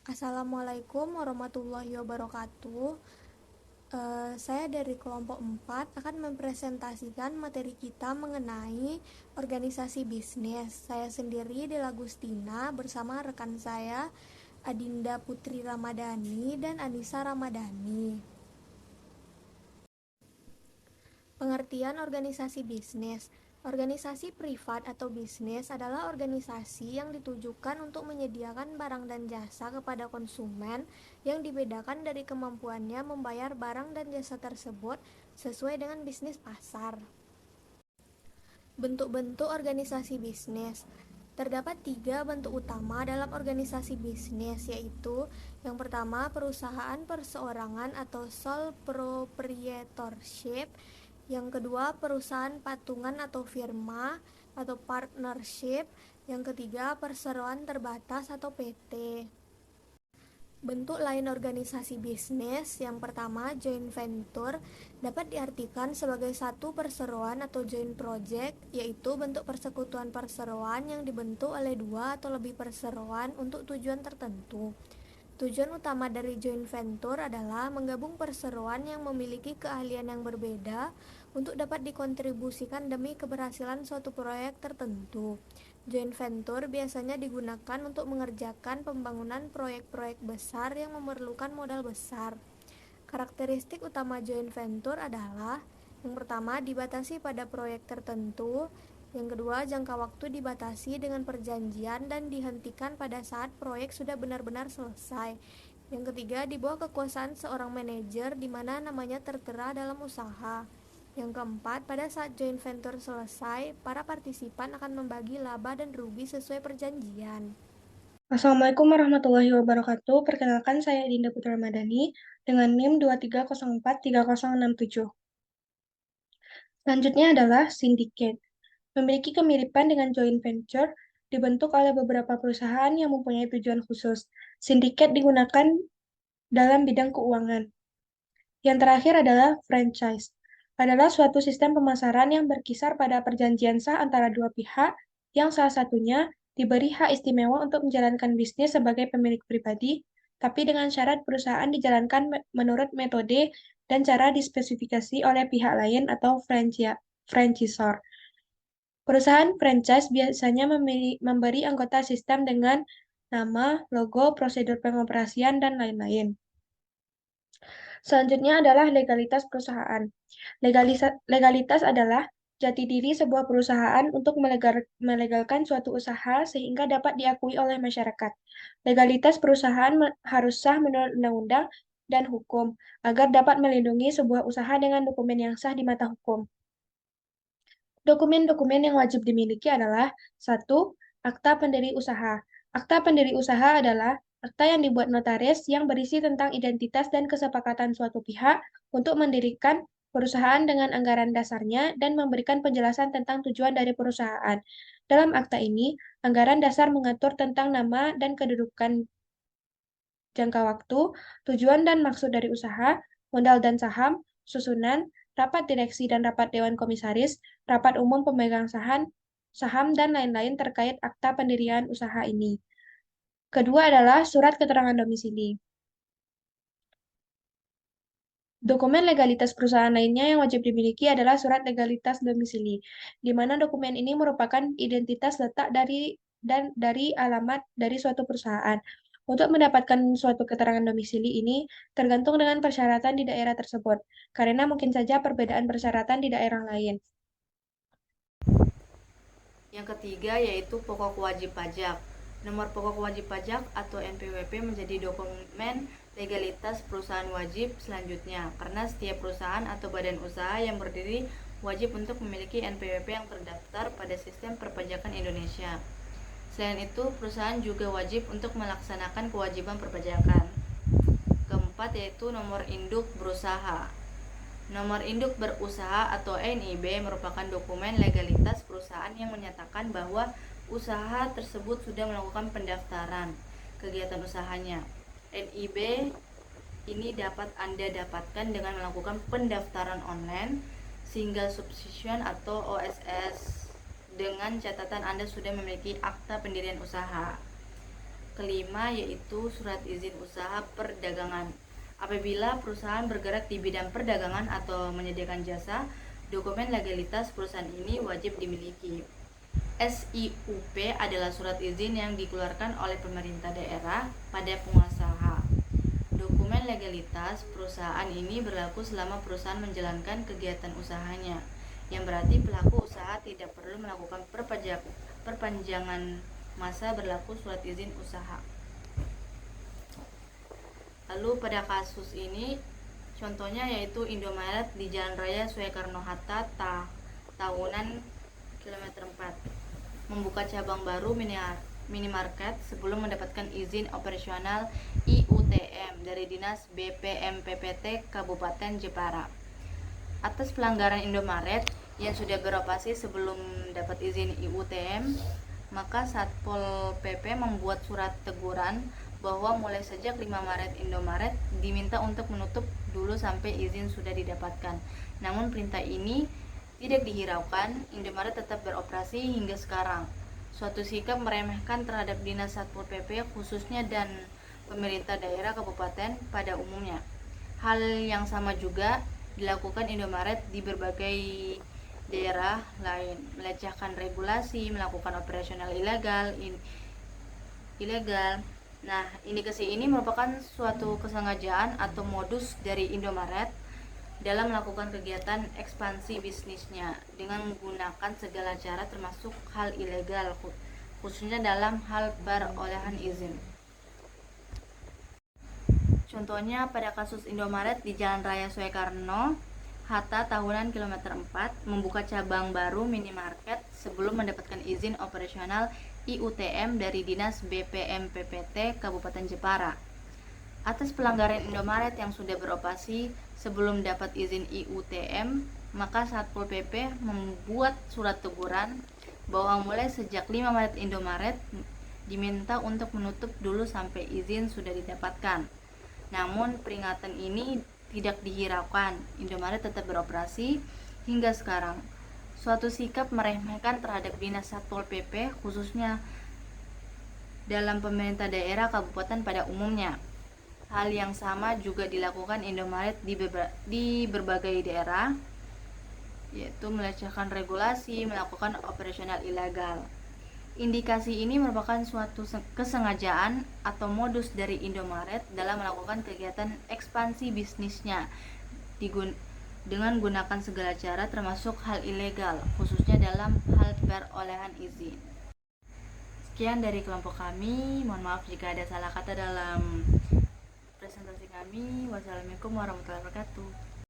Assalamualaikum warahmatullahi wabarakatuh. Saya dari kelompok 4 akan mempresentasikan materi kita mengenai organisasi bisnis. Saya sendiri Dela Gustina bersama rekan saya Adinda Putri Ramadhani dan Anissa Ramadhani. Pengertian organisasi bisnis. Organisasi privat atau bisnis adalah organisasi yang ditujukan untuk menyediakan barang dan jasa kepada konsumen yang dibedakan dari kemampuannya membayar barang dan jasa tersebut sesuai dengan bisnis pasar. Bentuk-bentuk organisasi bisnis. Terdapat 3 bentuk utama dalam organisasi bisnis, yaitu yang pertama perusahaan perseorangan atau sole proprietorship, yang kedua perusahaan patungan atau firma atau partnership, yang ketiga perseroan terbatas atau PT. Bentuk lain organisasi bisnis, yang pertama joint venture, dapat diartikan sebagai satu perseroan atau joint project, yaitu bentuk persekutuan perseroan yang dibentuk oleh 2 atau lebih perseroan untuk tujuan tertentu. Tujuan utama dari joint venture adalah menggabung perseroan yang memiliki keahlian yang berbeda untuk dapat dikontribusikan demi keberhasilan suatu proyek tertentu. Joint venture biasanya digunakan untuk mengerjakan pembangunan proyek-proyek besar yang memerlukan modal besar. Karakteristik utama joint venture adalah yang pertama, dibatasi pada proyek tertentu. Yang kedua, jangka waktu dibatasi dengan perjanjian dan dihentikan pada saat proyek sudah benar-benar selesai. Yang ketiga, di bawah kekuasaan seorang manajer di mana namanya tertera dalam usaha. Yang keempat, pada saat joint venture selesai, para partisipan akan membagi laba dan rugi sesuai perjanjian. Assalamualaikum warahmatullahi wabarakatuh. Perkenalkan saya Dinda Putra Ramadhani dengan NIM 23043067. Selanjutnya adalah syndicate. Memiliki kemiripan dengan joint venture, dibentuk oleh beberapa perusahaan yang mempunyai tujuan khusus. Syndicate digunakan dalam bidang keuangan. Yang terakhir adalah franchise. Adalah suatu sistem pemasaran yang berkisar pada perjanjian sah antara dua pihak yang salah satunya diberi hak istimewa untuk menjalankan bisnis sebagai pemilik pribadi, tapi dengan syarat perusahaan dijalankan menurut metode dan cara dispesifikasi oleh pihak lain atau franchisor. Perusahaan franchise biasanya memberi anggota sistem dengan nama, logo, prosedur pengoperasian, dan lain-lain. Selanjutnya adalah legalitas perusahaan. Legalitas adalah jati diri sebuah perusahaan untuk melegalkan suatu usaha sehingga dapat diakui oleh masyarakat. Legalitas perusahaan harus sah menurut undang-undang dan hukum agar dapat melindungi sebuah usaha dengan dokumen yang sah di mata hukum. Dokumen-dokumen yang wajib dimiliki adalah satu, akta pendiri usaha. Akta pendiri usaha adalah akta yang dibuat notaris yang berisi tentang identitas dan kesepakatan suatu pihak untuk mendirikan perusahaan dengan anggaran dasarnya dan memberikan penjelasan tentang tujuan dari perusahaan. Dalam akta ini, anggaran dasar mengatur tentang nama dan kedudukan jangka waktu, tujuan dan maksud dari usaha, modal dan saham, susunan, rapat direksi dan rapat dewan komisaris, rapat umum pemegang saham, dan lain-lain terkait akta pendirian usaha ini. Kedua adalah surat keterangan domisili. Dokumen legalitas perusahaan lainnya yang wajib dimiliki adalah surat legalitas domisili, di mana dokumen ini merupakan identitas letak dari alamat dari suatu perusahaan. Untuk mendapatkan suatu keterangan domisili ini tergantung dengan persyaratan di daerah tersebut, karena mungkin saja perbedaan persyaratan di daerah lain. Yang ketiga yaitu pokok wajib pajak. Nomor pokok wajib pajak atau NPWP menjadi dokumen legalitas perusahaan wajib selanjutnya, karena setiap perusahaan atau badan usaha yang berdiri wajib untuk memiliki NPWP yang terdaftar pada sistem perpajakan Indonesia. Selain itu, perusahaan juga wajib untuk melaksanakan kewajiban perpajakan. Keempat yaitu nomor induk berusaha. Nomor induk berusaha atau NIB merupakan dokumen legalitas perusahaan yang menyatakan bahwa usaha tersebut sudah melakukan pendaftaran kegiatan usahanya. NIB ini dapat Anda dapatkan dengan melakukan pendaftaran online, single subscription atau OSS, dengan catatan Anda sudah memiliki akta pendirian usaha. kelima yaitu surat izin usaha perdagangan. Apabila perusahaan bergerak di bidang perdagangan atau menyediakan jasa, dokumen legalitas perusahaan ini wajib dimiliki. SIUP adalah surat izin yang dikeluarkan oleh pemerintah daerah pada pengusaha. Dokumen legalitas perusahaan ini berlaku selama perusahaan menjalankan kegiatan usahanya, yang berarti pelaku usaha tidak perlu melakukan perpanjangan masa berlaku surat izin usaha. Lalu pada kasus ini contohnya yaitu Indomaret di Jalan Raya Soekarno-Hatta tahunan kilometer 4 membuka cabang baru minimarket sebelum mendapatkan izin operasional IUTM dari Dinas BPM-PPT Kabupaten Jepara. Atas pelanggaran Indomaret yang sudah beroperasi sebelum dapat izin IUTM, maka Satpol PP membuat surat teguran bahwa mulai sejak 5 Maret Indomaret diminta untuk menutup dulu sampai izin sudah didapatkan. Namun perintah ini tidak dihiraukan, Indomaret tetap beroperasi hingga sekarang. Suatu sikap meremehkan terhadap Dinas Satpol PP khususnya dan pemerintah daerah kabupaten pada umumnya. Hal yang sama juga dilakukan Indomaret di berbagai daerah lain, melecehkan regulasi, melakukan operasional ilegal. Nah, indikasi ini merupakan suatu kesengajaan atau modus dari Indomaret dalam melakukan kegiatan ekspansi bisnisnya dengan menggunakan segala cara termasuk hal ilegal, khususnya dalam hal perolehan izin. Contohnya pada kasus Indomaret di Jalan Raya Soekarno-Hatta tahunan kilometer 4 membuka cabang baru minimarket sebelum mendapatkan izin operasional IUTM dari Dinas BPM-PPT Kabupaten Jepara. Atas pelanggaran Indomaret yang sudah beroperasi sebelum dapat izin IUTM, maka Satpol PP membuat surat teguran bahwa mulai sejak 5 Maret Indomaret diminta untuk menutup dulu sampai izin sudah didapatkan. Namun peringatan ini tidak dihiraukan, Indomaret tetap beroperasi hingga sekarang. Suatu sikap meremehkan terhadap Dinas Satpol PP khususnya dalam pemerintah daerah kabupaten pada umumnya. Hal yang sama juga dilakukan Indomaret di berbagai daerah, yaitu melecehkan regulasi, melakukan operasional ilegal. Indikasi ini merupakan suatu kesengajaan atau modus dari Indomaret dalam melakukan kegiatan ekspansi bisnisnya dengan gunakan segala cara termasuk hal ilegal, khususnya dalam hal perolehan izin. Sekian dari kelompok kami, mohon maaf jika ada salah kata dalam presentasi kami. Wassalamualaikum warahmatullahi wabarakatuh.